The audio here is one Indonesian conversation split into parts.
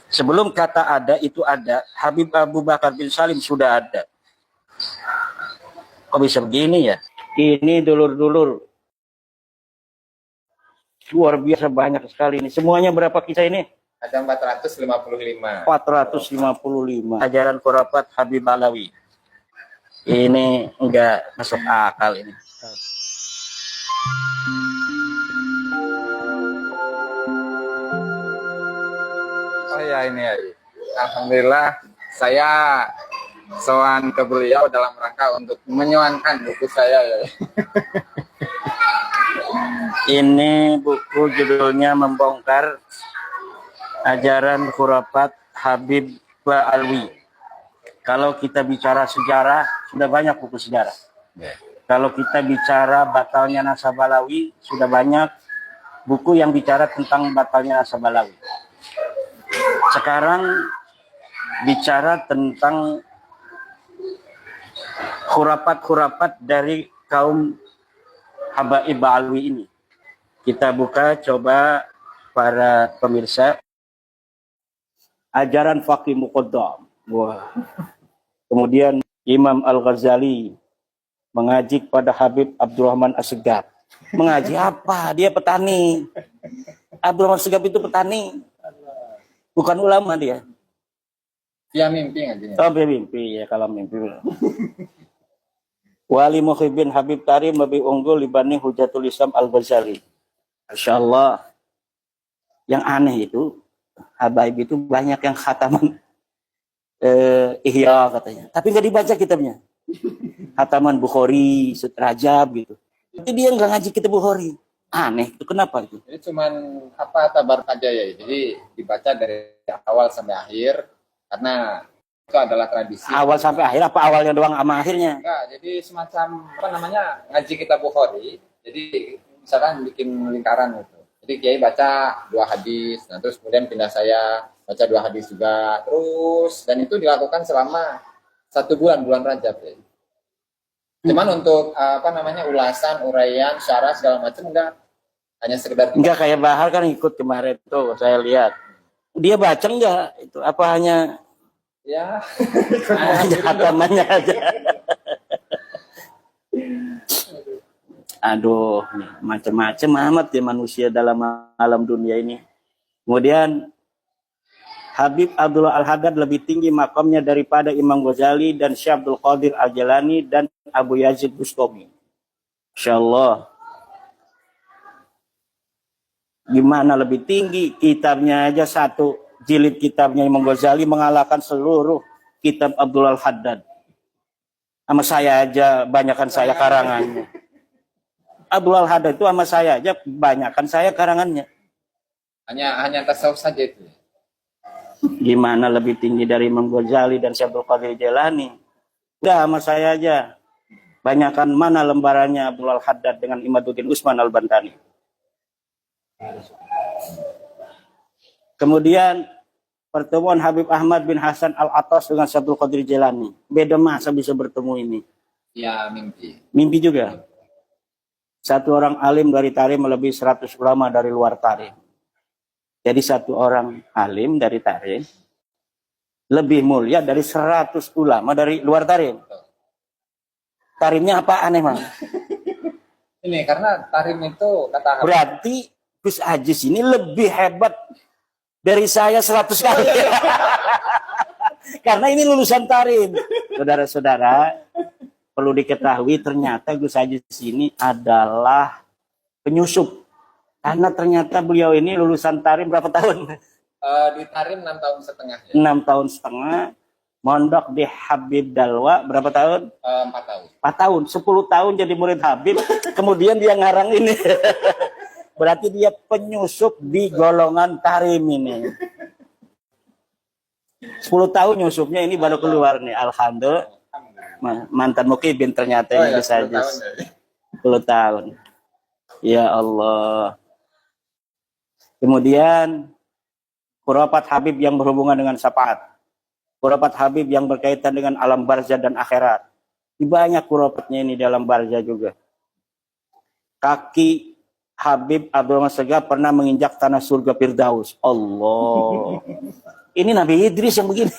Sebelum kata ada itu ada, Habib Abu Bakar bin Salim sudah ada. Kok bisa begini ya? Ini dulur-dulur luar biasa banyak sekali ini. Semuanya berapa kisah ini? Ada 455. 455. Ajaran khurafat Habib Alawi. Ini enggak masuk akal ini. Oh ya, ini ya. Alhamdulillah saya sowan ke beliau dalam rangka untuk menyuankan buku saya ya. Ini buku judulnya Membongkar Ajaran Khurafat Habib Alwi. Kalau kita bicara sejarah, sudah banyak buku sejarah. Kalau kita bicara batalnya Nasabalawi, sudah banyak buku yang bicara tentang batalnya Nasabalawi. Sekarang bicara tentang khurafat-khurafat dari kaum Habaib Alwi ini. Kita buka coba para pemirsa. Ajaran Faqih Muqaddam. Wah. Kemudian Imam Al-Ghazali mengaji kepada Habib Abdurrahman As-Segaf. Mengaji apa? Dia petani. Abdurrahman As-Segaf itu petani. Bukan ulama dia. Dia mimpi ngajinya. Oh, dia mimpi ya, kalau mimpi. Wali Muhyiddin Habib Karim lebih unggul dibanding Hujatul Islam Al-Ghazali. Masya Allah. Yang aneh itu, Habaib itu banyak yang khataman Ihya katanya. Tapi nggak dibaca kitabnya. Khataman Bukhari, Sutrajab gitu. Tapi dia nggak ngaji kitab Bukhari. Aneh, itu kenapa itu? Jadi cuman apa tabar aja ya. Jadi dibaca dari awal sampai akhir karena itu adalah tradisi. Awal sampai akhir apa awalnya doang sama akhirnya? Enggak, jadi semacam apa namanya ngaji kitab Bukhari. Jadi misalkan bikin lingkaran gitu. Jadi Kiai baca 2 hadis, nah terus kemudian pindah saya baca 2 hadis juga, terus dan itu dilakukan selama 1 bulan, bulan Rajab ya. Cuman untuk apa namanya ulasan, uraian, syarah segala macam enggak, hanya sekedar enggak kayak Bahar kan ikut kemarin tuh saya lihat. Dia baca enggak itu apa hanya ya hanya khatamannya aja. Aduh, macam-macam amat ya manusia dalam alam dunia ini. Kemudian Habib Abdullah Al-Haddad lebih tinggi makamnya daripada Imam Ghazali dan Syekh Abdul Qadir Al-Jalani dan Abu Yazid Bustami. Insyaallah. Gimana lebih tinggi? Kitabnya aja 1 jilid kitabnya Imam Ghazali mengalahkan seluruh kitab Abdullah Al-Haddad. Sama saya aja banyakan saya karangannya. Abdullah Al-Haddad itu sama saya aja banyakan saya karangannya. Hanya tasawuf saja itu. Gimana lebih tinggi dari Imam Ghazali dan Syekh Abdul Qadir Jalani? Udah sama saya aja. Banyakan mana lembarannya Abdullah Al-Haddad dengan Imaduddin Usman Al-Bantani. Kemudian pertemuan Habib Ahmad bin Hasan Al-Attas dengan Syekh Abdul Qadir Jalani. Beda masa bisa bertemu ini? Ya, mimpi. Mimpi juga. Satu orang alim dari Tarim melebihi 100 ulama dari luar Tarim. Jadi satu orang alim dari Tarim lebih mulia dari 100 ulama dari luar Tarim. Tarimnya apa aneh, Mang? Ini karena Tarim itu kata berarti Gus Ajis ini lebih hebat dari saya 100 kali. Karena ini lulusan Tarim. Saudara-saudara, perlu diketahui ternyata Gus Ajis ini adalah penyusup. Karena ternyata beliau ini lulusan Tarim berapa tahun? Di Tarim 6 tahun setengah. Ya? 6 tahun setengah. Mondok di Habib Dalwa berapa tahun? 4 tahun. 4 tahun. 10 tahun jadi murid Habib. Kemudian dia ngarang ini. Berarti dia penyusup di golongan Tarim ini. 10 tahun nyusupnya ini baru keluar nih. Alhamdulillah. Mantan mukibin ternyata ini ya, bisa 10 tahun. Ya Allah. Kemudian khurafat Habib yang berhubungan dengan syafaat. Khurafat Habib yang berkaitan dengan alam barzah dan akhirat. Banyak khurafatnya ini dalam barzah juga. Kaki Habib Abdurrahman Segaf pernah menginjak tanah surga Firdaus. Allah. Ini Nabi Idris yang begini.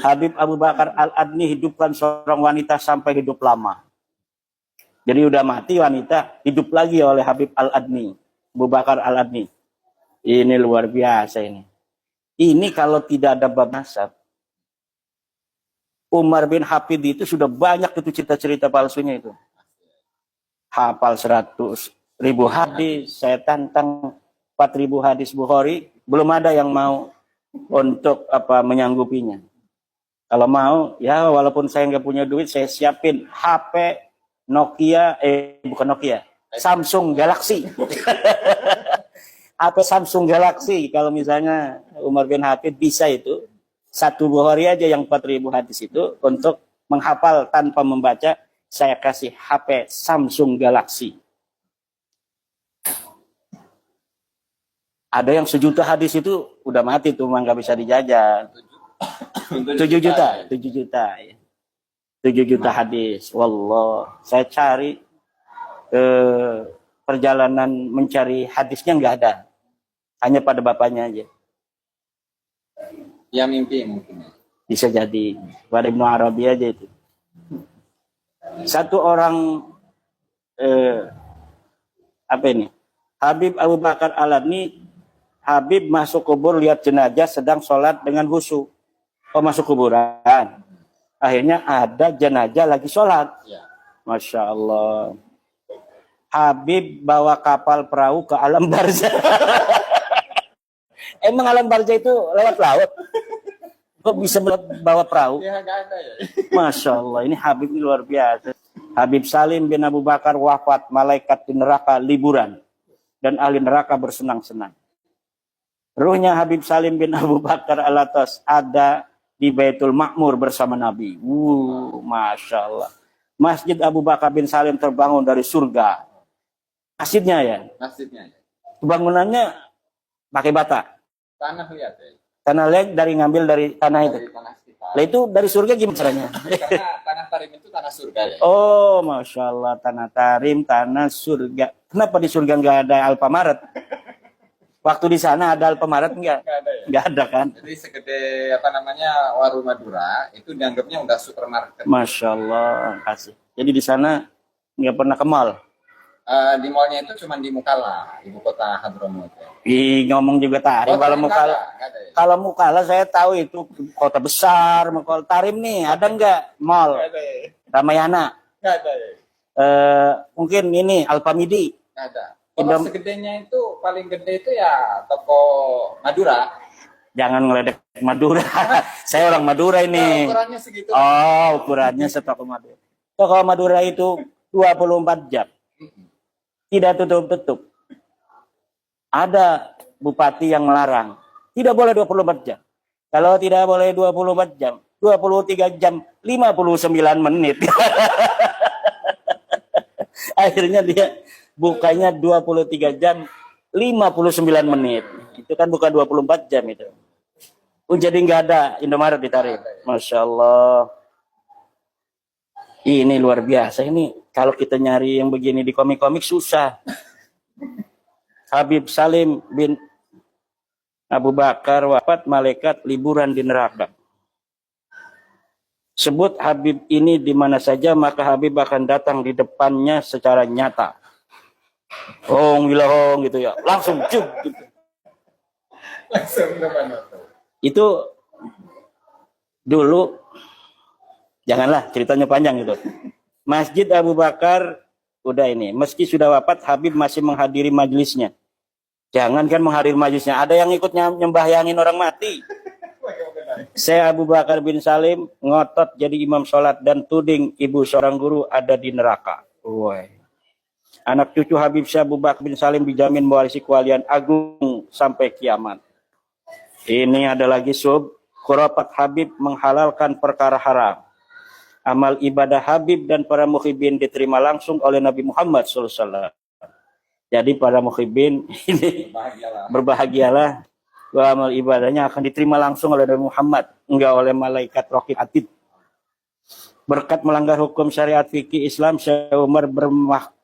Habib Abu Bakar Al-Adni hidupkan seorang wanita sampai hidup lama. Jadi udah mati wanita, hidup lagi oleh Habib Al-Adni. Abu Bakar Al-Adni. Ini luar biasa ini. Ini kalau tidak ada bab nasab, Umar bin Hafid itu sudah banyak itu cerita-cerita palsunya itu. Hafal 100.000 hadis, saya tantang 4.000 hadis Bukhari, belum ada yang mau untuk menyanggupinya. Kalau mau, ya walaupun saya nggak punya duit, saya siapin HP Nokia, bukan Nokia, Samsung Galaxy. HP Samsung Galaxy, kalau misalnya Umar bin Hafid bisa itu, satu Bukhari aja yang 4.000 hadis itu, untuk menghafal tanpa membaca, saya kasih HP Samsung Galaxy. Ada yang 1 juta hadis itu, udah mati tuh, nggak bisa dijajah. 7 juta, 7 juta, ya. 7 juta hadis. Wallah, saya cari perjalanan mencari hadisnya nggak ada, hanya pada bapaknya aja. Ya mimpi mungkin. Bisa jadi pada Ibnu Arabi aja itu. Satu orang Habib Abu Bakar Al-Adni, Habib masuk kubur lihat jenazah sedang sholat dengan khusyuk. Masuk kuburan. Akhirnya ada jenazah lagi sholat. Ya. Masya Allah. Habib bawa kapal perahu ke alam barzah. Emang alam barzah itu lewat laut? Kok bisa bawa perahu? Ya nggak ada ya. Masya Allah, ini Habib ini luar biasa. Habib Salim bin Abu Bakar wafat, malaikat di neraka liburan. Dan ahli neraka bersenang-senang. Ruhnya Habib Salim bin Abu Bakar Al-Atas ada di Baitul Ma'mur bersama Nabi. Masya Allah. Masjid Abu Bakar bin Salim terbangun dari surga. Masjidnya ya? Masjidnya ya. Bangunannya pakai bata. Tanah lihat ya. Tanah liat ngambil dari tanah itu. Dari tanah sekitar. Lah itu dari surga gimana caranya? Karena tanah Tarim itu tanah surga ya. Oh, Masya Allah. Tanah Tarim, tanah surga. Kenapa di surga nggak ada Alfamaret? Waktu di sana ada Alfamaret enggak? Nggak ada ya. Nggak ada kan? Jadi segede warung Madura itu dianggapnya udah supermarket. Masya Allah, kasih. Jadi di sana nggak pernah ke mall. Di mallnya itu cuma di Mukalla, ibu kota Hadramut. Ya. Ngomong juga Tarim. Kalau Mukalla, ya. kalau Mukalla saya tahu itu kota besar. Kalau Tarim nih ada nggak mall? Nggak ada ya. Ramayana. Nggak ada ya. Mungkin ini Alfamidi. Nggak ada. Kalau segedenya itu paling gede itu ya toko Madura. Jangan ngeledek Madura. Saya orang Madura ini. Ukurannya segitu. Oh, ukurannya setoko Madura. Toko Madura itu 24 jam. Tidak tutup-tutup. Ada bupati yang melarang. Tidak boleh 24 jam. Kalau tidak boleh 24 jam, 23 jam, 59 menit. Akhirnya dia bukanya 23 jam, 59 menit. Itu kan bukan 24 jam itu. Jadi nggak ada Indomaret ditarik. Masya Allah. Ini luar biasa. Ini kalau kita nyari yang begini di komik-komik susah. Habib Salim bin Abu Bakar wafat, malaikat liburan di neraka. Sebut Habib ini di mana saja, maka Habib akan datang di depannya secara nyata. Hong wilahong gitu ya. Langsung cuk gitu. Langsung depan. Itu dulu, janganlah ceritanya panjang gitu. Masjid Abu Bakar udah ini, meski sudah wafat, Habib masih menghadiri majelisnya. Jangan kan menghadiri majelisnya, ada yang ikut nyembahyangin orang mati. Saya Abu Bakar bin Salim ngotot jadi imam sholat dan tuding ibu seorang guru ada di neraka. Woy. Anak cucu Habib Syekh Abu Bakar bin Salim dijamin mewarisi kewalian agung sampai kiamat. Ini ada lagi khurafat Habib menghalalkan perkara haram. Amal ibadah Habib dan para muhibin diterima langsung oleh Nabi Muhammad SAW. Jadi para muhibin ini berbahagialah bahwa amal ibadahnya akan diterima langsung oleh Nabi Muhammad, enggak oleh malaikat raqib atid. Berkat melanggar hukum syariat fikih Islam, Syekh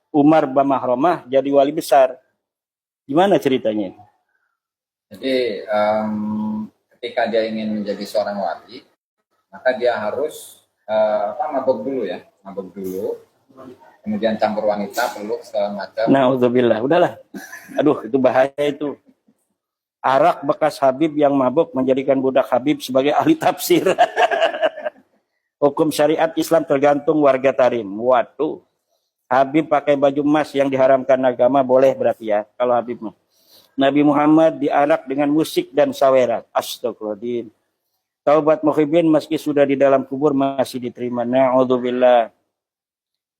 Umar Bamahramah jadi wali besar. Gimana ceritanya? Jadi ketika dia ingin menjadi seorang wali, maka dia harus mabuk dulu ya, mabuk dulu, kemudian campur wanita, peluk semacam. Naudzubillah. Udahlah. Aduh, itu bahaya itu. Arak bekas Habib yang mabuk menjadikan budak Habib sebagai ahli tafsir. Hukum syariat Islam tergantung warga Tarim. Waduh. Habib pakai baju emas yang diharamkan agama boleh berarti ya kalau Habib mah. Nabi Muhammad diarak dengan musik dan saweran. Astagfirullahaladzim. Taubat muhibin meski sudah di dalam kubur masih diterima. Na'udzubillah.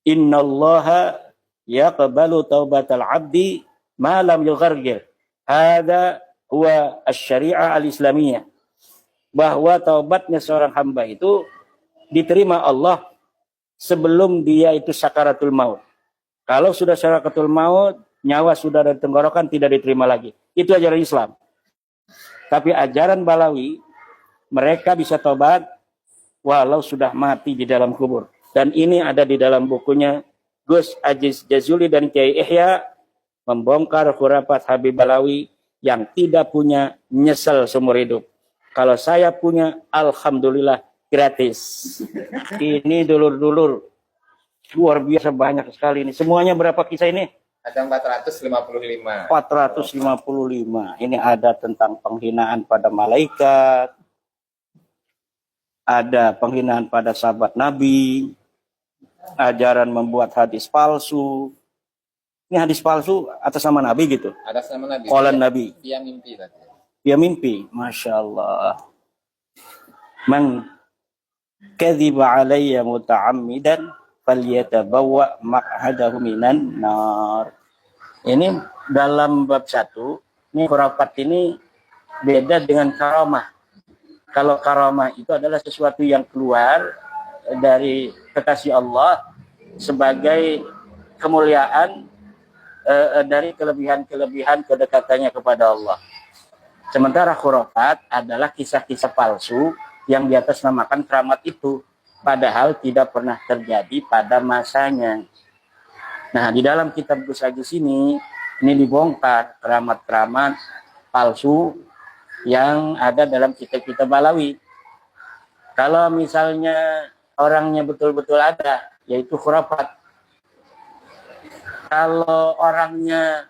Innallaha yaqbalu taubatal abdi ma lam yughargir. Hada huwa asy-syari'ah al-islamiyah. Bahwa taubatnya seorang hamba itu diterima Allah sebelum dia itu sakaratul maut. Kalau sudah sakaratul maut, nyawa sudah dari tenggorokan tidak diterima lagi. Itu ajaran Islam. Tapi ajaran Balawi, mereka bisa tobat walau sudah mati di dalam kubur. Dan ini ada di dalam bukunya Gus Aziz Jazuli dan Kiai Ihya, membongkar khurafat Habib Balawi yang tidak punya, nyesel seumur hidup. Kalau saya punya, alhamdulillah gratis. Ini dulur-dulur luar biasa banyak sekali ini. Semuanya berapa kisah ini? Ada 455. 455. Ini ada tentang penghinaan pada malaikat, ada penghinaan pada sahabat Nabi, ajaran membuat hadis palsu. Ini hadis palsu atas nama Nabi gitu. Atas nama Nabi. Qalan Nabi. Dia mimpi tadi. Dia mimpi. Masya Allah. Man kadhiba alayya muta'ammidan falyatabawwa maq'adahu minan nar. Ini dalam bab 1, ini khurafat ini beda dengan karamah. Kalau karamah itu adalah sesuatu yang keluar dari kekasih Allah sebagai kemuliaan dari kelebihan-kelebihan kedekatannya kepada Allah. Sementara khurafat adalah kisah-kisah palsu yang di atas namakan keramat itu, padahal tidak pernah terjadi pada masanya. Nah, di dalam kitab Gus Aziz ini dibongkar keramat-keramat palsu yang ada dalam kitab-kitab Balawi. Kalau misalnya orangnya betul-betul ada, yaitu khurafat. Kalau orangnya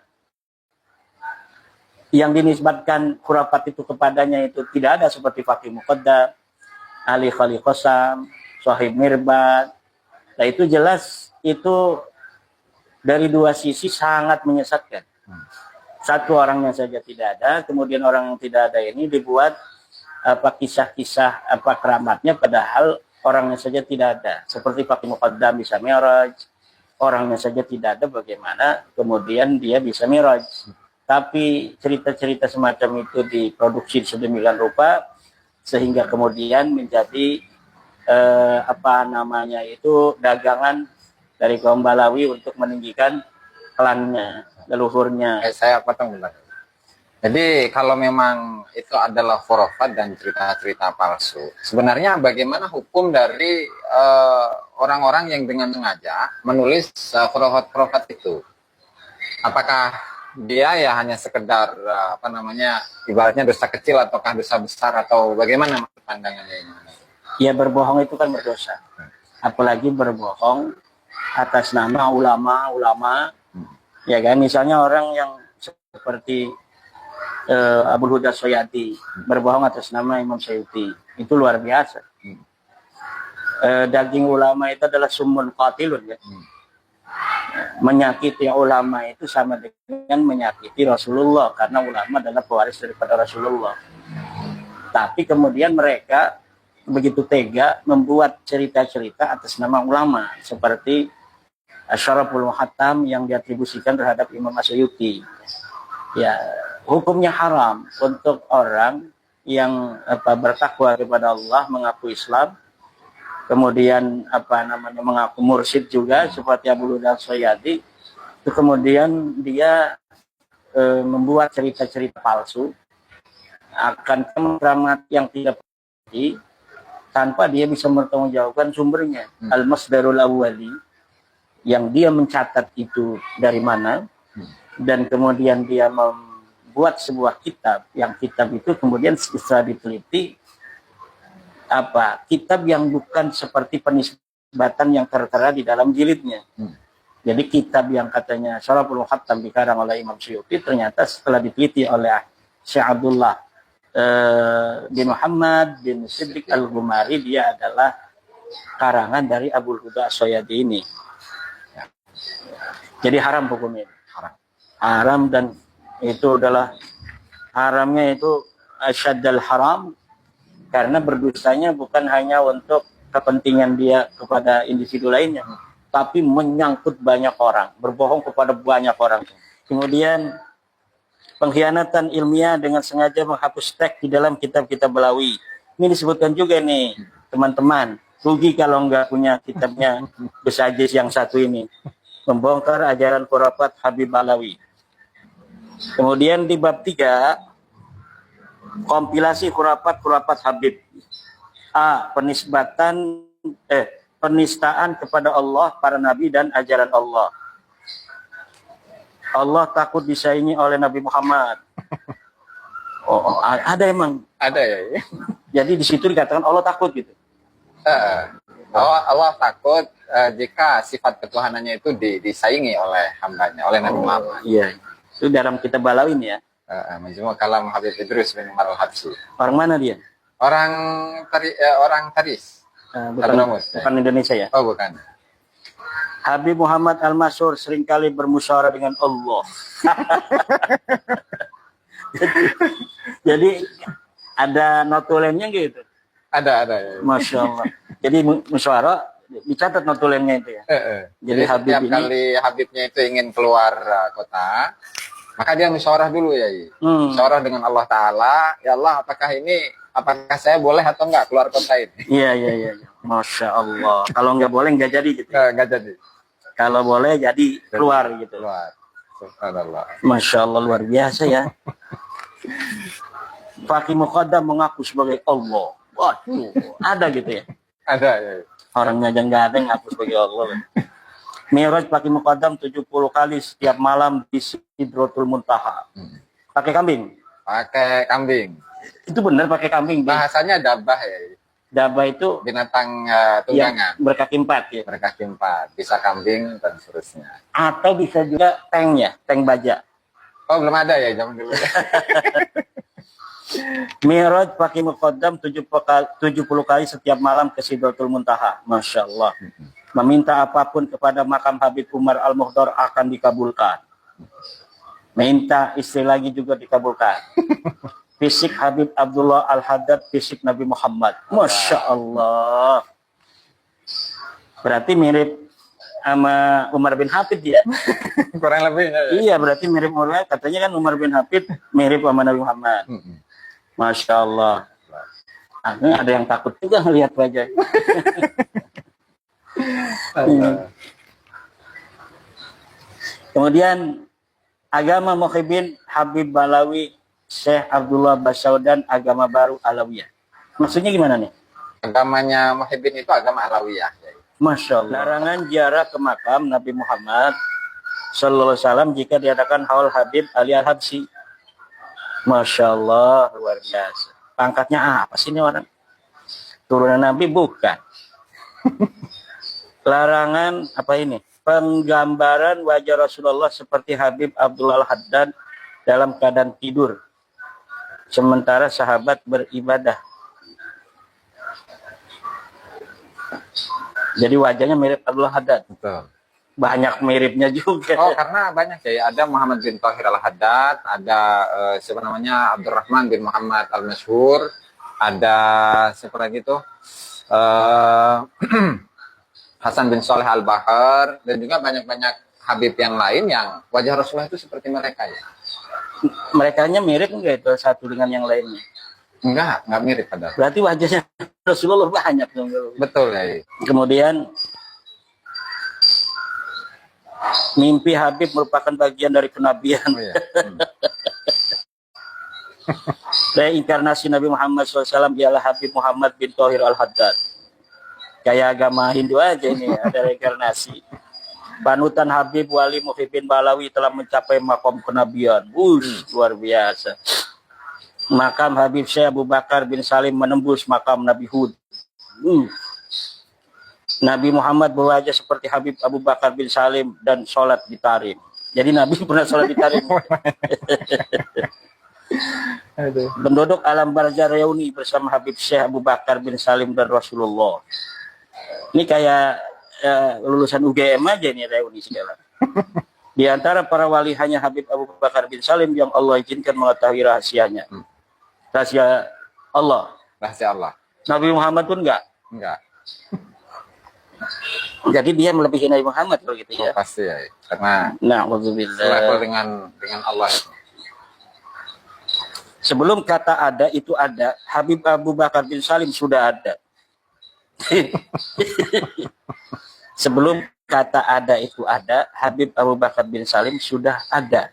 yang dinisbatkan khurafat itu kepadanya itu tidak ada, seperti Fakih Muqaddam, Ali Khalil Qasam, Sohib Mirbad, nah itu jelas itu dari dua sisi sangat menyesatkan. Satu, orangnya saja tidak ada, kemudian orang yang tidak ada ini dibuat kisah-kisah keramatnya, padahal orangnya saja tidak ada. Seperti Fakih Muqaddam bisa Mi'raj, orangnya saja tidak ada, bagaimana kemudian dia bisa Mi'raj. Tapi cerita-cerita semacam itu diproduksi sedemikian rupa sehingga kemudian menjadi dagangan dari kaum Balawi untuk meninggikan klannya, leluhurnya. Saya potong bentar. Jadi kalau memang itu adalah khurafat dan cerita-cerita palsu, sebenarnya bagaimana hukum dari orang-orang yang dengan sengaja menulis khurafat itu? Apakah dia ya hanya sekedar ibaratnya dosa kecil ataukah dosa besar, atau bagaimana pandangannya ini? Ya, berbohong itu kan berdosa. Apalagi berbohong atas nama ulama-ulama. Ya kan, misalnya orang yang seperti Abu Huda Soyati berbohong atas nama Imam Syuuti, itu luar biasa. Daging ulama itu adalah summun qatilun ya. Menyakiti ulama itu sama dengan menyakiti Rasulullah, karena ulama adalah pewaris daripada Rasulullah. Tapi kemudian mereka begitu tega membuat cerita-cerita atas nama ulama, seperti Asyaraful Muhattam yang diatribusikan terhadap Imam Asyuti. Ya, hukumnya haram untuk orang yang bertakwa kepada Allah, mengaku Islam, kemudian mengaku mursyid juga seperti Abu Huda Soyati, itu kemudian dia membuat cerita-cerita palsu akan keramat yang tidak pasti, tanpa dia bisa mempertanggungjawabkan sumbernya. Al-Masdarul Awwali, yang dia mencatat itu dari mana, dan kemudian dia buat sebuah kitab, yang kitab itu kemudian setelah diteliti, kitab yang bukan seperti penisbatan yang tertera di dalam jilidnya. Jadi kitab yang katanya Syaraful Khattam dikarang oleh Imam Suyuti, ternyata setelah diteliti oleh Syekh Abdullah bin Muhammad bin Siddiq Al-Ghumari, dia adalah karangan dari Abul Huda As-Soyadi ini. Jadi haram hukumnya. Haram, dan itu adalah haramnya itu asyaddal haram, karena berdosanya bukan hanya untuk kepentingan dia kepada individu lainnya, tapi menyangkut banyak orang, berbohong kepada banyak orang. Kemudian pengkhianatan ilmiah dengan sengaja menghapus teks di dalam kitab-kitab Balawi. Ini disebutkan juga nih, teman-teman. Rugi kalau nggak punya kitabnya Besajis yang satu ini. Membongkar ajaran khurafat Habib Balawi. Kemudian di bab 3, kompilasi khurafat Habib. Penistaan kepada Allah, para nabi dan ajaran Allah. Allah takut disaingi oleh Nabi Muhammad. Ada emang. Ada ya. Jadi di situ dikatakan Allah takut gitu. Allah takut jika sifat ketuhanannya itu disaingi oleh hambanya, oleh Nabi Muhammad. Iya. Itu dalam kitab Balawin ya. Majmu' Kalam Habib Idrus bin Umar Al-Habsyi. Orang mana dia? Orang Taris. Bukan Indonesia ya? Oh, bukan. Habib Muhammad Al-Masyhur seringkali bermusyawarah dengan Allah. jadi ada notulennya gitu. Ada. Masya Allah. Jadi musyawarah dicatat notulennya itu ya. Jadi Habib setiap kali Habibnya itu ingin keluar kota, maka dia musyawarah dulu ya. Musyawarah dengan Allah Ta'ala. Ya Allah, apakah saya boleh atau enggak keluar kota ini? Iya. Masya Allah. Kalau nggak boleh nggak jadi gitu. Nggak jadi. Kalau boleh jadi keluar gitu. Keluar. Subhanallah. Masya Allah, luar biasa ya. Fakih Muqaddam mengaku sebagai Allah. Waduh, ada gitu ya. Ada ya. Orangnya aja nggak ada yang ngaku sebagai Allah. Mi'raj Fakih Muqaddam 70 kali setiap malam di Sidratul Muntaha. Pakai kambing? Pakai kambing. Itu benar pakai kambing? Bahasanya dabah ya. Dabah itu binatang tunggangan. Berkaki 4 ya. Berkaki 4. Bisa kambing dan seterusnya. Atau bisa juga tank ya, tank baja. Oh, belum ada ya zaman dulu. Mi'raj Fakih Muqaddam 70 kali setiap malam ke Sidratul Muntaha. Masya Allah. Meminta apapun kepada makam Habib Umar Al-Muhdar akan dikabulkan. Minta istri lagi juga dikabulkan. Fisik Habib Abdullah Al-Haddad, fisik Nabi Muhammad. Masya Allah. Berarti mirip sama Umar bin Hafid ya? Kurang lebih. Ya. Iya, berarti mirip Umar. Katanya kan Umar bin Hafid mirip sama Nabi Muhammad. Masya Allah. Ada yang takut juga ngelihat wajah. Kemudian agama Muhyiddin Habib Balawi Syekh Abdullah Basaudan, agama baru Alawiyah. Maksudnya gimana nih? Agamanya Muhyiddin itu agama Alawiyah. Masya Allah. Larangan ziarah ke makam Nabi Muhammad Sallallahu Alaihi Wasallam jika diadakan haul Habib Ali Al-Habsyi. Masya Allah, luar biasa. Pangkatnya apa sih ini orang? Turunan Nabi bukan. Larangan apa ini? Penggambaran wajah Rasulullah seperti Habib Abdullah Al-Haddad dalam keadaan tidur, sementara sahabat beribadah. Jadi wajahnya mirip Abdullah Haddad. Betul. Banyak miripnya juga. Oh, karena banyak ya. Ada Muhammad bin Thahir Al-Haddad, ada siapa namanya Abdurrahman bin Muhammad Al-Masyhur, ada siapa lagi tuh? Hasan bin Saleh Al-Bahar, dan juga banyak-banyak Habib yang lain yang wajah Rasulullah itu seperti mereka ya. Merekanya mirip enggak itu satu dengan yang lainnya? Enggak mirip padahal. Berarti wajahnya Rasulullah banyak dong. Betul ya. Kemudian mimpi Habib merupakan bagian dari kenabian. Oh, iya. Reinkarnasi Nabi Muhammad SAW ialah Habib Muhammad bin Thahir Al-Haddad. Kayak agama Hindu aja ini, ada reinkarnasi. Panutan Habib Wali Muhyiddin Balawi telah mencapai makom kenabian. Luar biasa. Makam Habib Syekh Abu Bakar bin Salim menembus makam Nabi Hud. Nabi Muhammad berwajah seperti Habib Abu Bakar bin Salim dan sholat di Tarim. Jadi Nabi pernah sholat di Tarim. Penduduk alam barzah reuni bersama Habib Syekh Abu Bakar bin Salim dan Rasulullah. Ini kayak lulusan UGM aja nih reuni segala. Di antara para wali hanya Habib Abu Bakar bin Salim yang Allah izinkan mengetahui rahasianya. Rahasia Allah. Rahasia Allah. Nabi Muhammad pun enggak. Jadi dia melebihi Nabi Muhammad kalau gitu ya. Pasti ya. Karena level dengan Allah. Sebelum kata ada itu ada, Habib Abu Bakar bin Salim sudah ada. Sebelum kata ada itu ada, Habib Abu Bakar bin Salim sudah ada.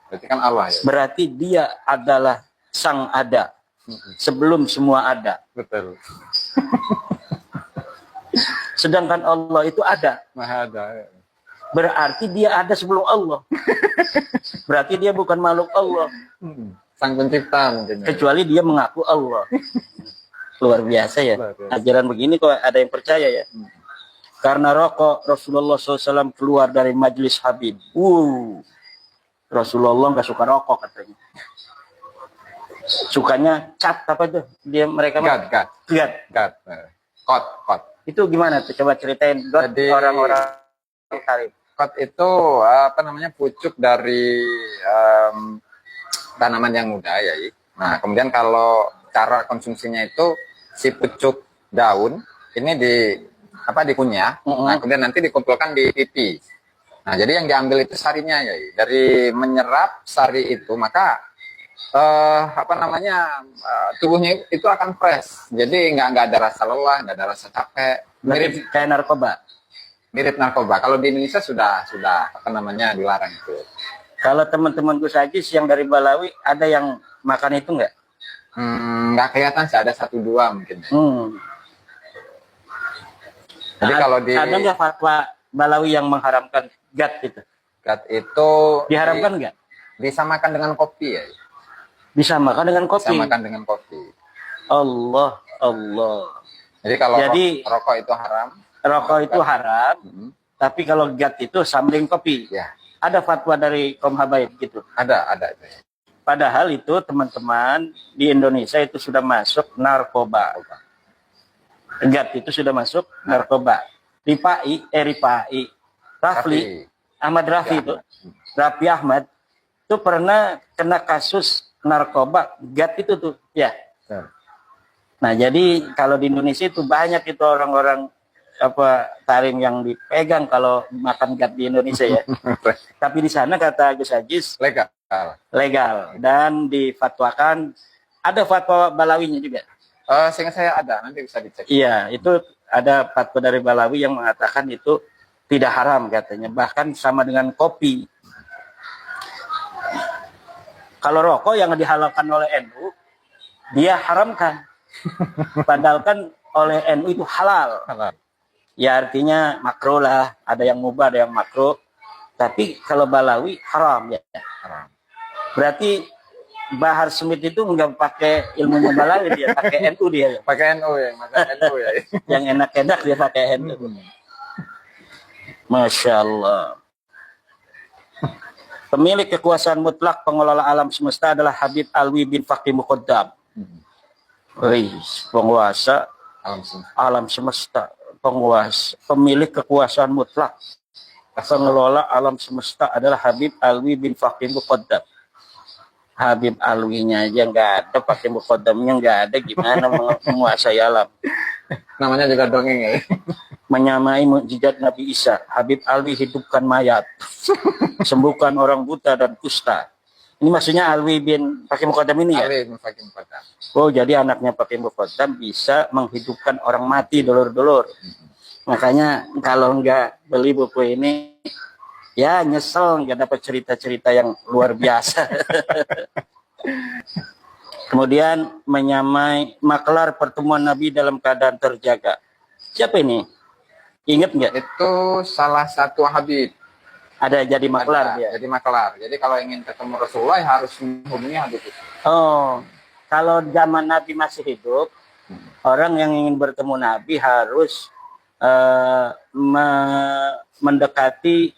Berarti kan Allah ya. Berarti dia adalah sang ada. Sebelum semua ada. Betul. Sedangkan Allah itu ada. Maha ada. Berarti dia ada sebelum Allah. Berarti dia bukan makhluk Allah. Sang pencipta mungkin. Kecuali dia mengaku Allah. Luar biasa ya. Ajaran begini kok ada yang percaya ya. Karena rokok Rasulullah SAW keluar dari majelis Habib. Rasulullah nggak suka rokok katanya. Sukanya cat apa tuh? Mereka gat. Kot. Itu gimana tuh? Coba ceritain Jadi orang-orang Karib. Kot itu pucuk dari tanaman yang muda ya. Nah, kemudian kalau cara konsumsinya itu si pucuk daun ini dikunyah. Nah, kemudian nanti dikumpulkan di pipi. Nah, jadi yang diambil itu sarinya ya. Dari menyerap sari itu maka tubuhnya itu akan fresh. Jadi nggak ada rasa lelah, nggak ada rasa capek. Mirip kayak narkoba. Mirip narkoba. Kalau di Indonesia sudah dilarang itu. Kalau teman-teman Gus Ajis yang dari Balawi ada yang makan itu nggak? Nggak kelihatan sih, ada 1-2 mungkin. Jadi kalau ada nggak fatwa Balawi yang mengharamkan gat itu? Gat itu diharamkan nggak? Disamakan dengan kopi ya. Disamakan dengan kopi. Disamakan dengan kopi. Allah. Jadi kalau rokok itu haram. Rokok itu haram. Tapi kalau gat itu sambling kopi. Ya. Ada fatwa dari Kaum Habaib gitu. Ada. Padahal itu teman-teman di Indonesia itu sudah masuk narkoba. Gat itu sudah masuk narkoba. Rafli Ahmad Rafi itu. Raffi Ahmad itu pernah kena kasus narkoba gat itu tuh ya. Nah, jadi kalau di Indonesia itu banyak itu orang-orang tarim yang dipegang kalau makan gat di Indonesia ya. Tapi di sana kata Gus Ajis legal dan difatwakan. Ada fatwa Balawinya juga. Sehingga saya ada, nanti bisa dicek. Iya, itu ada fatwa dari Balawi yang mengatakan itu tidak haram katanya, bahkan sama dengan kopi. Kalau rokok yang dihalalkan oleh NU, dia haramkan. Padahal kan oleh NU itu halal. Ya artinya makro lah, ada yang mubah, ada yang makro. Tapi kalau Balawi haram ya. Haram. Berarti Bahar Smith itu nggak pakai ilmunya Balawi, dia pakai NU dia. Pakai NU ya, Yang enak-enak dia pakai NU. Masya Allah. Pemilik kekuasaan mutlak pengelola alam semesta adalah Habib Alwi bin Faqih Muqaddam. Penguasa alam semesta, penguasa, pemilik kekuasaan mutlak pengelola alam semesta adalah Habib Alwi bin Faqih Muqaddam. Habib Alwinya aja nggak ada, Faqih Muqaddamnya nggak ada, gimana menguasai alam? Namanya juga dongeng ya. Menyamai mukjizat Nabi Isa. Habib Alwi hidupkan mayat, sembuhkan orang buta dan kusta. Ini maksudnya Alwi bin Faqih Muqaddam ini ya? Alwi bin Faqih Muqaddam. Oh, jadi anaknya Faqih Muqaddam bisa menghidupkan orang mati, dulur-dulur. Makanya kalau nggak beli buku ini, ya nyesel nggak dapat cerita-cerita yang luar biasa. Kemudian menyamai maklar pertemuan Nabi dalam keadaan terjaga. Siapa ini? Ingat nggak? Itu salah satu Habib. Ada jadi maklar dia. Jadi maklar. Jadi kalau ingin ketemu Rasulullah ya harus menghubungi Habib itu. Oh, kalau zaman Nabi masih hidup, orang yang ingin bertemu Nabi harus mendekati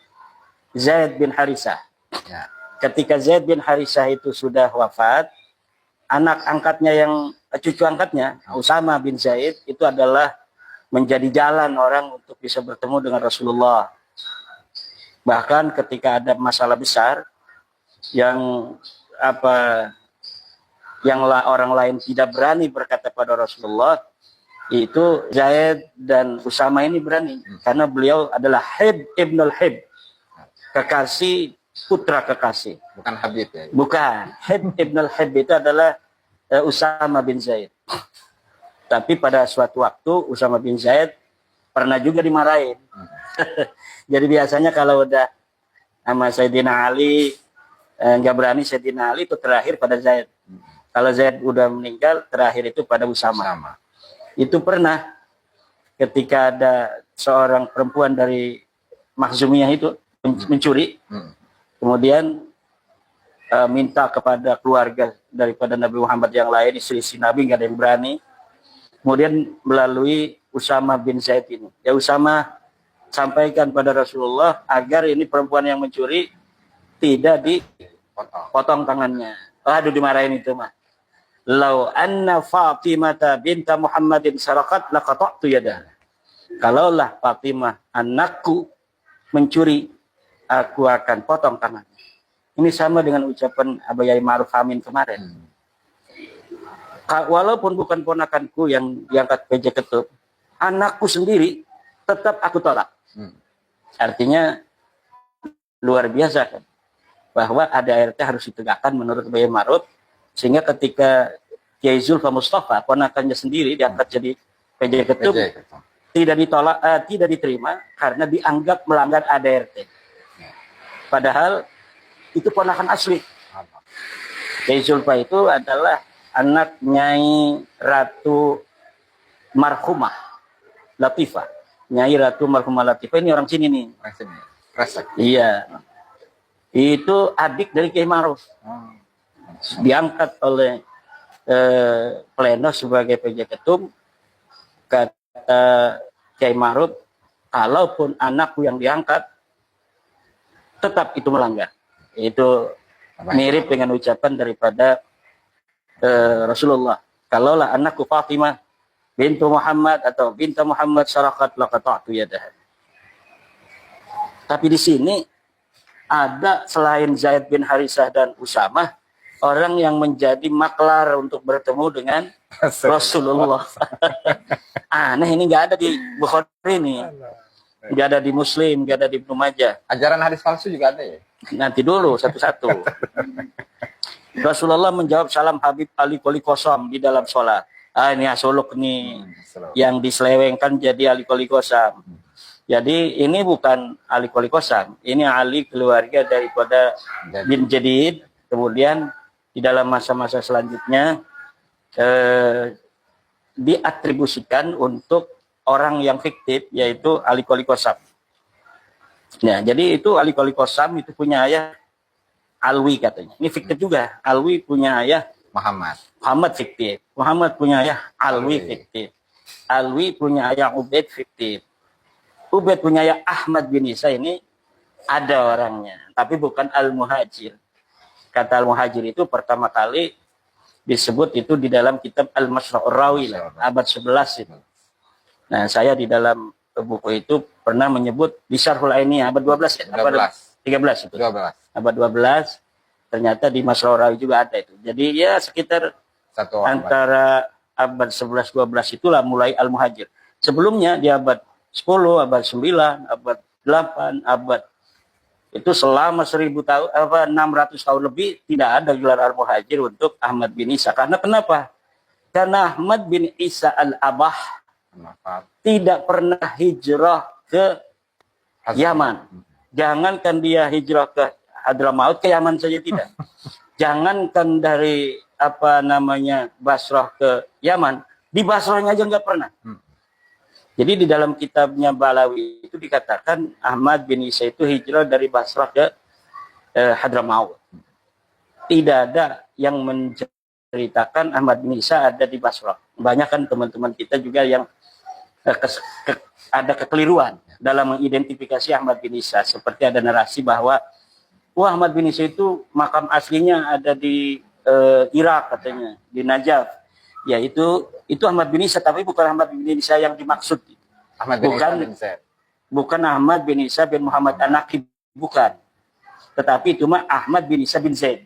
Zaid bin Harisah. Ya. Ketika Zaid bin Harisah itu sudah wafat, anak angkatnya cucu angkatnya, Usama bin Zaid, itu adalah menjadi jalan orang untuk bisa bertemu dengan Rasulullah. Bahkan ketika ada masalah besar yang orang lain tidak berani berkata pada Rasulullah, itu Zaid dan Usama ini berani karena beliau adalah Hib ibnul Hib, kekasih putra kekasih. Bukan Habib ya. Bukan. Hib ibnul Hib itu adalah Usama bin Zaid. Tapi pada suatu waktu Usama bin Zaid pernah juga dimarahin. Jadi biasanya kalau udah sama Sayyidina Ali nggak berani, Sayyidina Ali itu terakhir pada Zaid. Kalau Zaid udah meninggal, terakhir itu pada Usama. Itu pernah ketika ada seorang perempuan dari Makhzumiyah itu mencuri, kemudian minta kepada keluarga daripada Nabi Muhammad yang lain, istri-istri Nabi nggak ada yang berani. Kemudian melalui Usama bin Zaid ini, ya Usama sampaikan pada Rasulullah agar ini perempuan yang mencuri tidak dipotong tangannya. Aduh, dimarahin itu mah. Lau anna Fatimata binta Muhammadin sarakat laqata'tu yadaha. Kalaulah Fatimah anakku mencuri, aku akan potong tangannya. Ini sama dengan ucapan Abu Yai Ma'ruf Amin kemarin. Walaupun bukan ponakanku yang diangkat PJ Ketum, anakku sendiri tetap aku tolak. Artinya luar biasa kan, bahwa ADART harus ditegakkan menurut Abu Yai Ma'ruf, sehingga ketika Kiai Zulfa Mustafa, ponakannya sendiri diangkat jadi PJ Ketum, tidak ditolak, tidak diterima karena dianggap melanggar ADART. Padahal itu ponakan asli. Kiai Zulfa itu adalah anak Nyai Ratu Marhumah Latifah. Nyai Ratu Marhumah Latifah ini orang sini nih. Orang sini. Kresek. Iya. Itu adik dari Kiai Ma'ruf. Diangkat oleh pleno sebagai PJ Ketum. Kata Kiai Ma'ruf, kalaupun anakku yang diangkat, tetap itu melanggar. Itu mirip dengan ucapan daripada Rasulullah. Kalaulah anakku Fatimah bintu Muhammad atau binta Muhammad syarakat laqata'tu yadaha. Tapi di sini ada selain Zaid bin Harisah dan Usama, orang yang menjadi maklar untuk bertemu dengan Rasulullah. Aneh, ini nggak ada di Bukhari nih. Nggak ada di Muslim, nggak ada di Ibnu Majah. Ajaran hadis palsu juga ada ya? Nanti dulu satu-satu. Rasulullah menjawab salam Habib Ali Koli Kosam di dalam sholat. Ini asoluk nih yang diselewengkan jadi Ali Koli Kosam. Jadi ini bukan Ali Koli Kosam, ini Ali keluarga daripada bin Jadid. Kemudian di dalam masa-masa selanjutnya diatribusikan untuk orang yang fiktif, yaitu Ali Koli Kosam. Nah, jadi itu Ali Koli Kosam itu punya ayah Alwi katanya. Ini fiktif juga. Alwi punya ayah Muhammad fiktif. Muhammad punya ayah Alwi fiktif. Alwi punya ayah Ubaid fiktif. Ubaid punya ayah Ahmad bin Isa, ini ada orangnya, tapi bukan Al-Muhajir. Kata Al-Muhajir itu pertama kali disebut itu di dalam kitab Al-Masra'ur Rawi abad 11 itu. Nah, saya di dalam buku itu pernah menyebut di Syarhul Ainiyah abad 12 ya? 13 itu. 12. Abad 12, ternyata di Masra'ur Rawi juga ada itu. Jadi ya sekitar antara abad 11-12 itulah mulai Al-Muhajir. Sebelumnya di abad 10, abad 9, abad 8, abad itu selama 1000 tahun, 600 tahun lebih tidak ada gelar Al-Muhajir untuk Ahmad bin Isa. Karena kenapa? Karena Ahmad bin Isa Al-Abah tidak pernah hijrah ke Yaman. Jangankan dia hijrah ke Hadramaut, ke Yaman saja tidak. Jangankan dari Basrah ke Yaman, di Basrahnya aja nggak pernah. Jadi di dalam kitabnya Balawi itu dikatakan Ahmad bin Isa itu hijrah dari Basrah ke Hadramaut. Tidak ada yang menceritakan Ahmad bin Isa ada di Basrah. Banyak kan teman-teman kita juga yang ada kekeliruan dalam mengidentifikasi Ahmad bin Isa. Seperti ada narasi bahwa Ahmad bin Isa itu makam aslinya ada di Irak katanya, di Najaf. Ya itu Ahmad bin Isa, tapi bukan Ahmad bin Isa yang dimaksud. Ahmad bin Isa bin Zaid. Bukan Ahmad bin Isa bin Muhammad An-Naqi, bukan. Tetapi itu mah Ahmad bin Isa bin Zaid.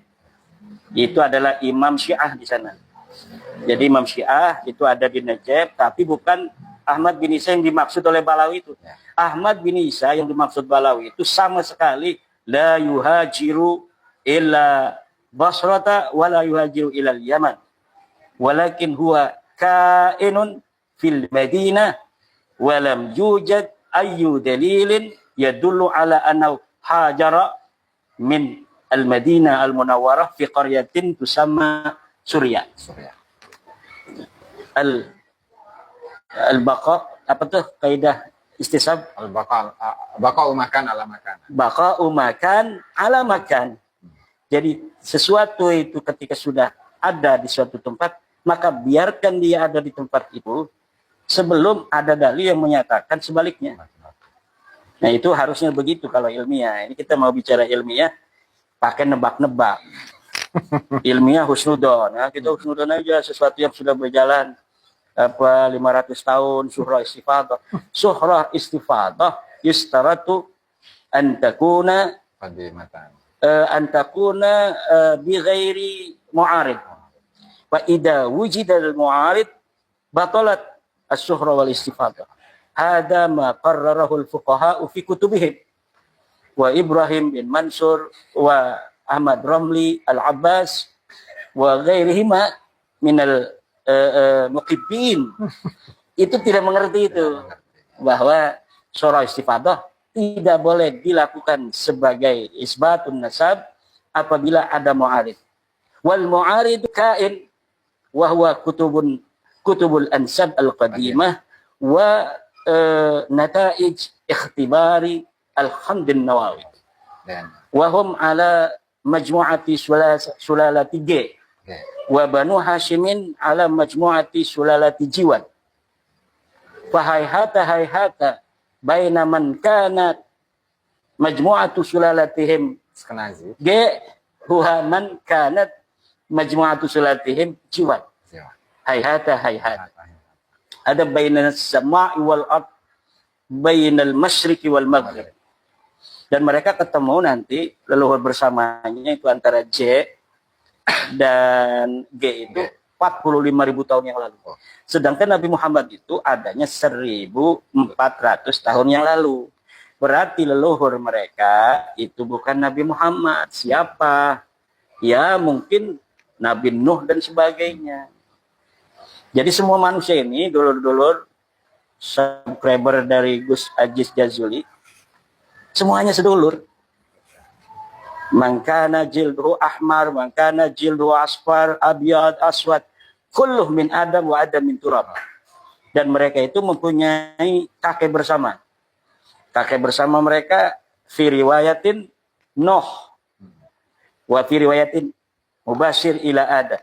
Itu adalah imam Syiah di sana. Jadi imam Syiah itu ada di Najaf, tapi bukan Ahmad bin Isa yang dimaksud oleh Balawi itu. Ahmad bin Isa yang dimaksud Balawi itu sama sekali la yuhajiru illa Basrata wa la yuhajiru ila Yaman. Walakin huwa kainun fil Madinah wa lam yujad ayyu dalilin yadullu ala annahu hajara min al-Madinah al-Munawwarah fi qaryatin tusamma Surya. Al-baqa apa tuh kaidah istisab? Al-baqa umakan ala makan. Baqa umakan ala makan. Jadi sesuatu itu ketika sudah ada di suatu tempat, maka biarkan dia ada di tempat itu sebelum ada dalil yang menyatakan sebaliknya. Nah itu harusnya begitu kalau ilmiah. Ini kita mau bicara ilmiah pakai nebak-nebak. Ilmiah husnudon. Nah, kita husnudon aja sesuatu yang sudah berjalan 500 tahun. Surah istifadah. Surah istifadah yustaratu antakuna bi ghairi mu'arid. Wa idza wujida al-mu'arid batalat as-suhra wal istifadah. Hada ma qarrarahu al-fuqaha fi kutubihim. Wa Ibrahim bin Mansur wa Ahmad Ramli Al-Abbas wa ghairihima minal muqibbin. Itu tidak mengerti itu bahwa surah istifadah tidak boleh dilakukan sebagai isbatun nasab apabila ada mu'arid. Wal mu'arid kain wa huwa kutubul ansab al-qadimah wa nataij ikhtibari al-Hamdin Nawawi. Wa hum ala majmu'ati sulalati G. Wa Banu Hashimin ala majmu'ati sulalati Jiwan. Fa hayhata baina man kanat majmu'atu sulalatihim G huwa man kanat majmu'atu sulalatihim Jiwan. Hayhata. Ada baina as-sama'i wal ard, bainal masyriqi wal maghrib. Dan mereka ketemu nanti leluhur bersamanya itu antara J dan G itu 45.000 tahun yang lalu. Sedangkan Nabi Muhammad itu adanya 1.400 tahun yang lalu. Berarti leluhur mereka itu bukan Nabi Muhammad. Siapa? Ya mungkin Nabi Nuh dan sebagainya. Jadi semua manusia ini dulur-dulur subscriber dari Gus Aziz Jazuli semuanya sedulur. Mangkana jilduhu ahmar, mangkana jilduhu asfar, abyad, aswad, kulluh min Adam wa Adam min turab. Dan mereka itu mempunyai kakek bersama. Kakek bersama mereka fi riwayatin Nuh wa fi riwayatin Mubashir ila Adam.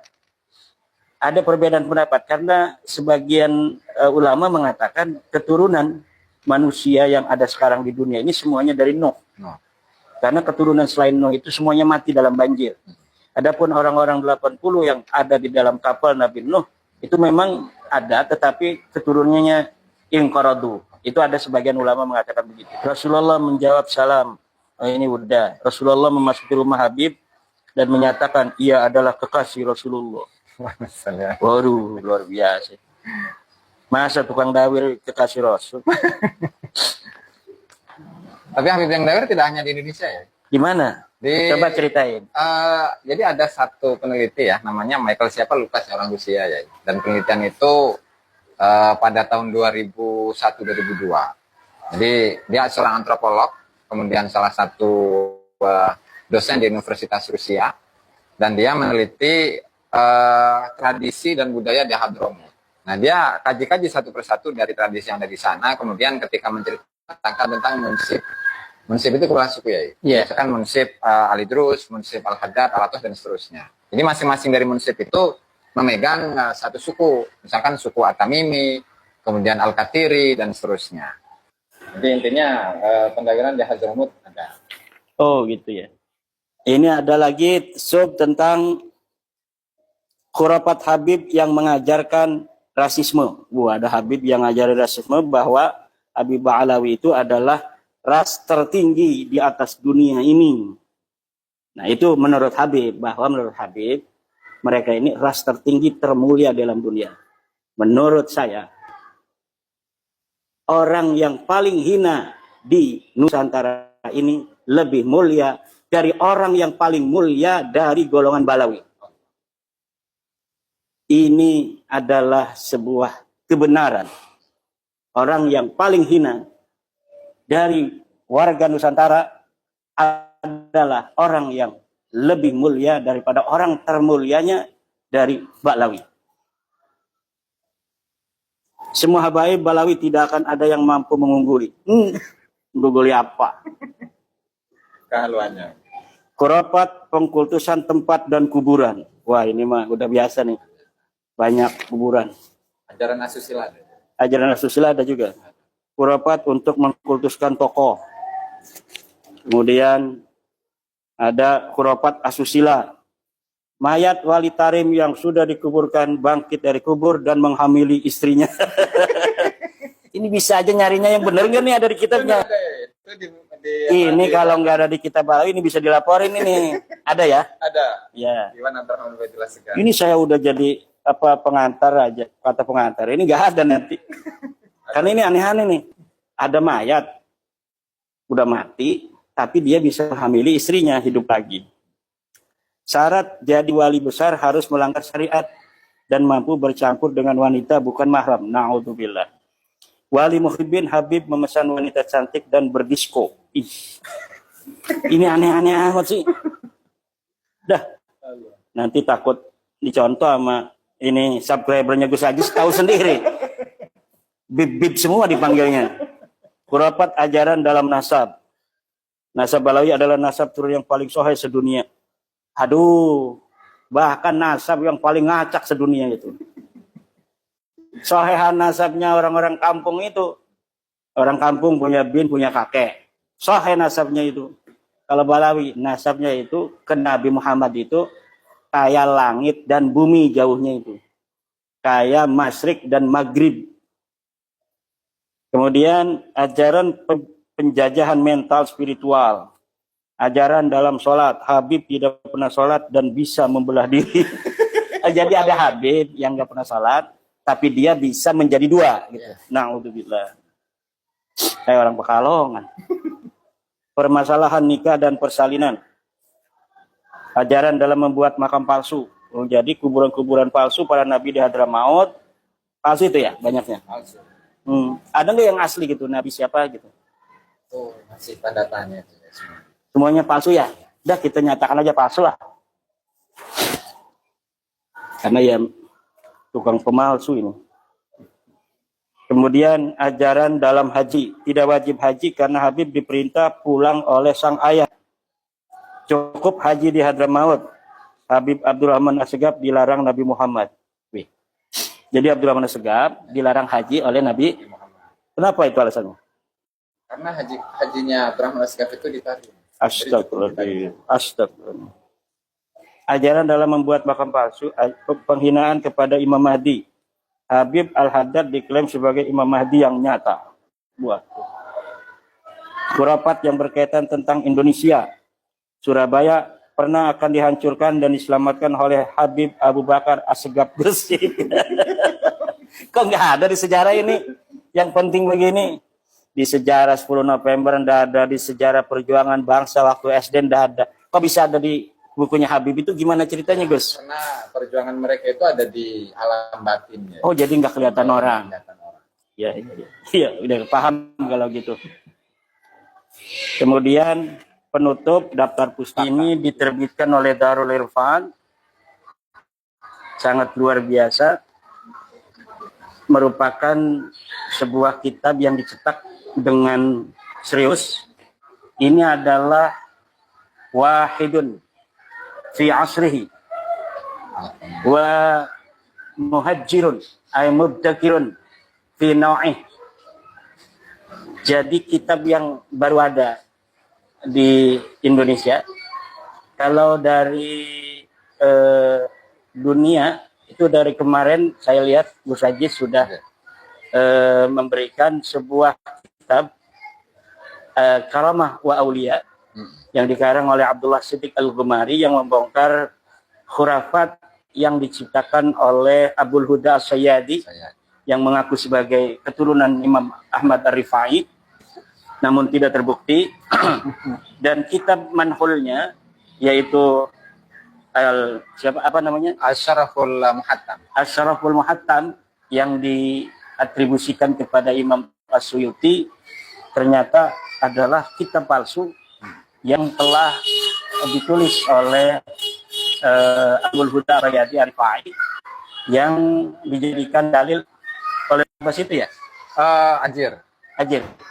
Ada perbedaan pendapat karena sebagian ulama mengatakan keturunan manusia yang ada sekarang di dunia ini semuanya dari Nuh. Karena keturunan selain Nuh itu semuanya mati dalam banjir. Adapun orang-orang 80 yang ada di dalam kapal Nabi Nuh itu memang ada tetapi keturunannya inqaradu. Itu ada sebagian ulama mengatakan begitu. Rasulullah menjawab salam. Oh, ini udah. Rasulullah memasuki rumah Habib dan menyatakan ia adalah kekasih Rasulullah. Waduh, luar biasa. Masa tukang dawir kekasih Rasul? Tapi Habib yang dawir tidak hanya di Indonesia ya? Gimana? Coba ceritain. Jadi ada satu peneliti ya, namanya Michael siapa lupa sih orang Rusia ya. Dan penelitian itu pada tahun 2001-2002. Jadi dia seorang antropolog, kemudian salah satu dosen di Universitas Rusia, dan dia meneliti tradisi dan budaya di Hadramaut. Nah, dia kaji-kaji satu persatu dari tradisi yang ada di sana, kemudian ketika menceritakan tentang munsib. Munsib itu kepala suku ya. Iya. Misalkan munsib Al-Idrus, munsib Al-Haddad, Al-Atos, dan seterusnya. Jadi masing-masing dari munsib itu memegang satu suku. Misalkan suku At-Tamimi, kemudian Al-Katiri, dan seterusnya. Jadi intinya pendagangan di Hadramut ada. Oh gitu ya. Ini ada lagi sub tentang khurafat Habib yang mengajarkan rasisme. Ada Habib yang mengajarkan rasisme bahwa Habib Ba'alawi itu adalah ras tertinggi di atas dunia ini. Nah itu menurut Habib, bahwa menurut Habib mereka ini ras tertinggi termulia dalam dunia. Menurut saya, orang yang paling hina di Nusantara ini lebih mulia dari orang yang paling mulia dari golongan Balawi. Ini adalah sebuah kebenaran. Orang yang paling hina dari warga Nusantara adalah orang yang lebih mulia daripada orang termulianya dari Balawi. Semua habaib Balawi tidak akan ada yang mampu mengungguli. Mengungguli apa? Kehaluannya. Khurafat, pengkultusan tempat dan kuburan. Wah ini mah udah biasa nih. Banyak kuburan. Ajaran asusila. Ajaran asusila ada juga. Khurafat untuk mengkultuskan tokoh. Kemudian ada khurafat asusila. Mayat wali tarim yang sudah dikuburkan bangkit dari kubur dan menghamili istrinya. Ini bisa aja nyarinya yang benar nggak nih ada di kitabnya? Ini kalau nggak ada di kitab Balawi ini bisa dilaporin ini. Ada ya? Ada. Ya. Gimana Abdurrahman Ubaidillah Segar? Ini saya udah jadi pengantar aja, kata pengantar. Ini nggak ada nanti. Karena ini aneh-aneh nih. Ada mayat udah mati, tapi dia bisa menghamili istrinya hidup lagi. Syarat jadi wali besar harus melanggar syariat dan mampu bercampur dengan wanita bukan mahram. Na'udzubillah. Wali muhibbin Habib memesan wanita cantik dan berdisko. Ih. Ini aneh-aneh amat sih. Dah. Nanti takut dicontoh sama ini subscribernya Gus Ajis tahu sendiri. Bib-bib semua dipanggilnya. Khurafat ajaran dalam nasab. Nasab Balawi adalah nasab turun yang paling soheh sedunia. Aduh, bahkan nasab yang paling ngacak sedunia itu. Sohehan nasabnya orang-orang kampung itu. Orang kampung punya bin, punya kakek. Soheh nasabnya itu. Kalau Balawi, nasabnya itu ke Nabi Muhammad itu kayak langit dan bumi jauhnya itu. Kayak masyrik dan maghrib. Kemudian ajaran penjajahan mental spiritual. Ajaran dalam sholat. Habib tidak pernah sholat dan bisa membelah diri. Jadi ada Habib yang gak pernah sholat, tapi dia bisa menjadi dua. Gitu. Na'udzubillah. Kayak orang Pekalongan. Permasalahan nikah dan persalinan. Ajaran dalam membuat makam palsu. Jadi kuburan-kuburan palsu para nabi di Hadramaut. Palsu itu ya banyaknya. Palsu. Ada nggak yang asli gitu? Nabi siapa gitu? Oh, masih tanda tanya itu ya semua. Semuanya palsu ya? Udah kita nyatakan aja palsu lah. Karena ya tukang pemalsu ini. Kemudian ajaran dalam haji. Tidak wajib haji karena Habib diperintah pulang oleh sang ayah. Cukup haji di Hadramaut. Habib Abdurrahman Assegaf dilarang Nabi Muhammad. Wih. Jadi Abdurrahman Assegaf dilarang haji oleh Nabi Muhammad. Kenapa itu alasannya? Karena hajinya Abdurrahman Assegaf itu ditarik. Astagfirullahaladzim. Astagfirullah. Ajaran dalam membuat makam palsu, penghinaan kepada Imam Mahdi. Habib Al-Haddad diklaim sebagai Imam Mahdi yang nyata. Buat. Khurafat yang berkaitan tentang Indonesia. Surabaya pernah akan dihancurkan dan diselamatkan oleh Habib Abu Bakar Assegaf Gresik. Kok nggak ada di sejarah ini? Yang penting begini. Di sejarah 10 November nggak ada, di sejarah perjuangan bangsa waktu SD nggak ada. Kok bisa ada di bukunya Habib itu? Gimana ceritanya, Gus? Karena perjuangan mereka itu ada di alam batin. Ya. Oh, jadi nggak kelihatan orang. Ya. Iya, udah paham kalau gitu. Kemudian penutup daftar pustaka ini diterbitkan oleh Darul Irfan. Sangat luar biasa. merupakan sebuah kitab yang dicetak dengan serius. Ini adalah wahidun fi asrihi wa muhajjirun ay mubtakirun fi naw'ih. Jadi kitab yang baru ada di Indonesia. Kalau dari dunia itu dari kemarin saya lihat Gus Aziz sudah memberikan sebuah kitab Karamah wa Aulia yang dikarang oleh Abdullah Siddiq Al-Ghumari yang membongkar khurafat yang diciptakan oleh Abul Huda As-Sayyadi yang mengaku sebagai keturunan Imam Ahmad Ar-Rifai namun tidak terbukti. Dan kitab manhulnya yaitu Asyaraful Muhattam. Asyaraful Muhattam yang diatribusikan kepada Imam As-Suyuti ternyata adalah kitab palsu yang telah ditulis oleh Abul Huda Rayadi Arifai yang dijadikan dalil oleh Abbas itu ya? Anjir.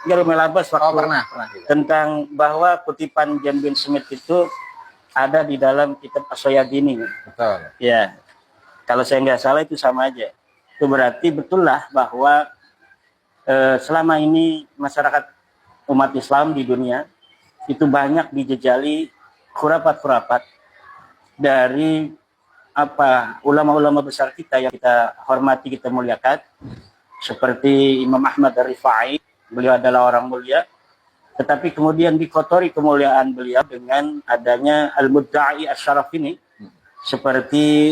Garuh Melabas waktu pernah. tentang bahwa kutipan John bin Smith itu ada di dalam kitab As-Sayyadi ini. Betul. Ya, kalau saya nggak salah itu sama aja. Itu berarti betul lah bahwa selama ini masyarakat umat Islam di dunia itu banyak dijejali khurafat-khurafat dari ulama-ulama besar kita yang kita hormati, kita muliakan, seperti Imam Ahmad Ar-Rifai. Beliau adalah orang mulia, tetapi kemudian dikotori kemuliaan beliau dengan adanya al-mudda'i asy-syaraf ini, seperti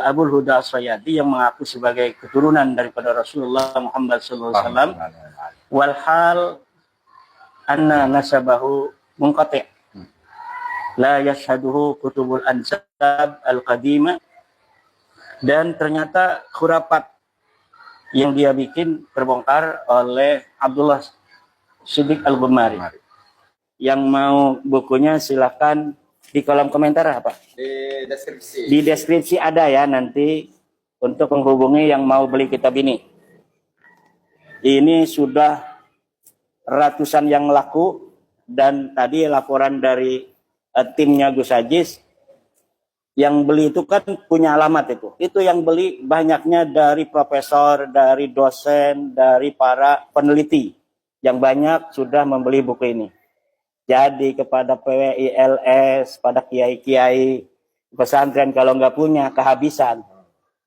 Abul Huda As-Sayyadi yang mengaku sebagai keturunan daripada Rasulullah Muhammad SAW, walhal anna nasabahu munqati' la yashhaduhu kutubul ansab al-qadimah. Dan ternyata khurafat yang dia bikin terbongkar oleh Abdullah Siddiq Al-Ghumari. Yang mau bukunya silakan di kolom komentar apa? Di deskripsi. Di deskripsi ada ya nanti untuk menghubungi yang mau beli kitab ini. Ini sudah ratusan yang laku dan tadi laporan dari timnya Gus Aziz yang beli itu kan punya alamat itu. Itu yang beli banyaknya dari profesor, dari dosen, dari para peneliti yang banyak sudah membeli buku ini. Jadi kepada PWILS, pada kiai-kiai pesantren kalau nggak punya kehabisan.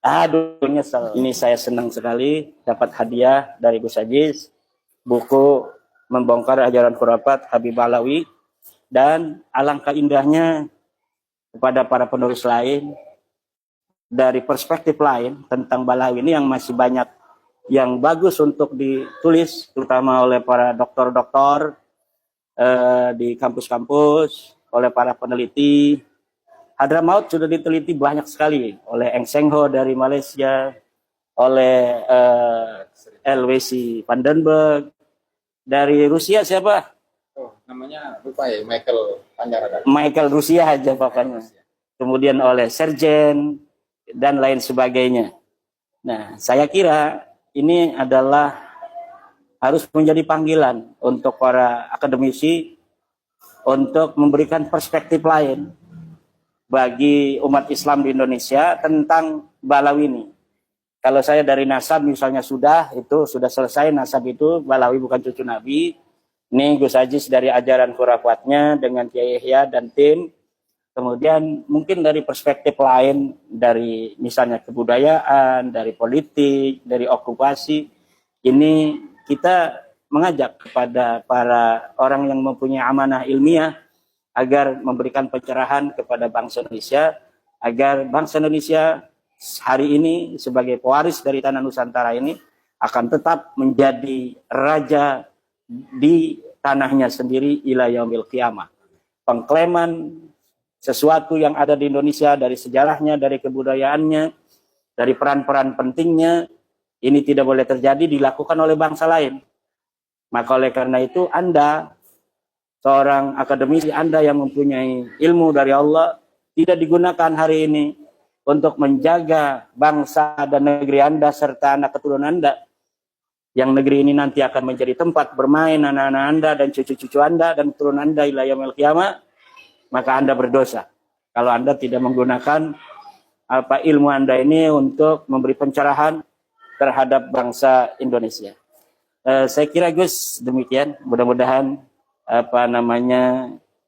Aduh nyesel. Ini saya senang sekali dapat hadiah dari Gus Aziz buku Membongkar Ajaran Khurafat Habib Alawi, dan alangkah indahnya kepada para penulis lain dari perspektif lain tentang Balawi ini yang masih banyak yang bagus untuk ditulis, terutama oleh para doktor-doktor di kampus-kampus, oleh para peneliti. Hadramaut sudah diteliti banyak sekali oleh Eng Seng Ho dari Malaysia, oleh LWC Vandenberg. Dari Rusia siapa? Namanya lupa ya, Michael Panjaradan. Michael Rusia aja pokoknya. Kemudian oleh Sergen dan lain sebagainya. Nah, saya kira ini adalah harus menjadi panggilan untuk para akademisi untuk memberikan perspektif lain bagi umat Islam di Indonesia tentang Balawi ini. Kalau saya dari nasab misalnya sudah selesai nasab itu, Balawi bukan cucu Nabi. Ini Gus Aziz dari ajaran khurafatnya dengan Kiai Yahya dan tim. Kemudian mungkin dari perspektif lain, dari misalnya kebudayaan, dari politik, dari okupasi, ini kita mengajak kepada para orang yang mempunyai amanah ilmiah agar memberikan pencerahan kepada bangsa Indonesia, agar bangsa Indonesia hari ini sebagai pewaris dari tanah Nusantara ini akan tetap menjadi raja di tanahnya sendiri ila yaumil qiyamah. Pengklaiman sesuatu yang ada di Indonesia dari sejarahnya, dari kebudayaannya, dari peran-peran pentingnya, ini tidak boleh terjadi dilakukan oleh bangsa lain. Maka oleh karena itu Anda, seorang akademisi, Anda yang mempunyai ilmu dari Allah, tidak digunakan hari ini untuk menjaga bangsa dan negeri Anda serta anak keturunan Anda, yang negeri ini nanti akan menjadi tempat bermain anak-anak Anda dan cucu-cucu Anda dan keturunan Anda ila yaumil qiyamah, maka Anda berdosa kalau Anda tidak menggunakan ilmu Anda ini untuk memberi pencerahan terhadap bangsa Indonesia. Saya kira Gus demikian. Mudah-mudahan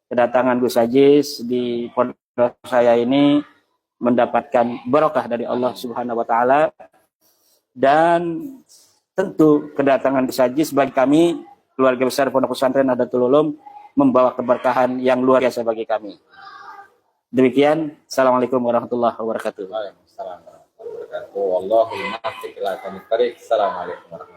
kedatangan Gus Ajis di pondok saya ini mendapatkan barokah dari Allah Subhanahu wa taala, dan tentu kedatangan Gus Ajis bagi kami keluarga besar Pondok Pesantren Nahdlatul Ulum membawa keberkahan yang luar biasa bagi kami. Demikian. Assalamualaikum warahmatullahi wabarakatuh. Waalaikumsalam warahmatullahi wabarakatuh. Wallahul muwaffiq ila aqwamit thoriq. Assalamualaikum warahmatullahi wabarakatuh.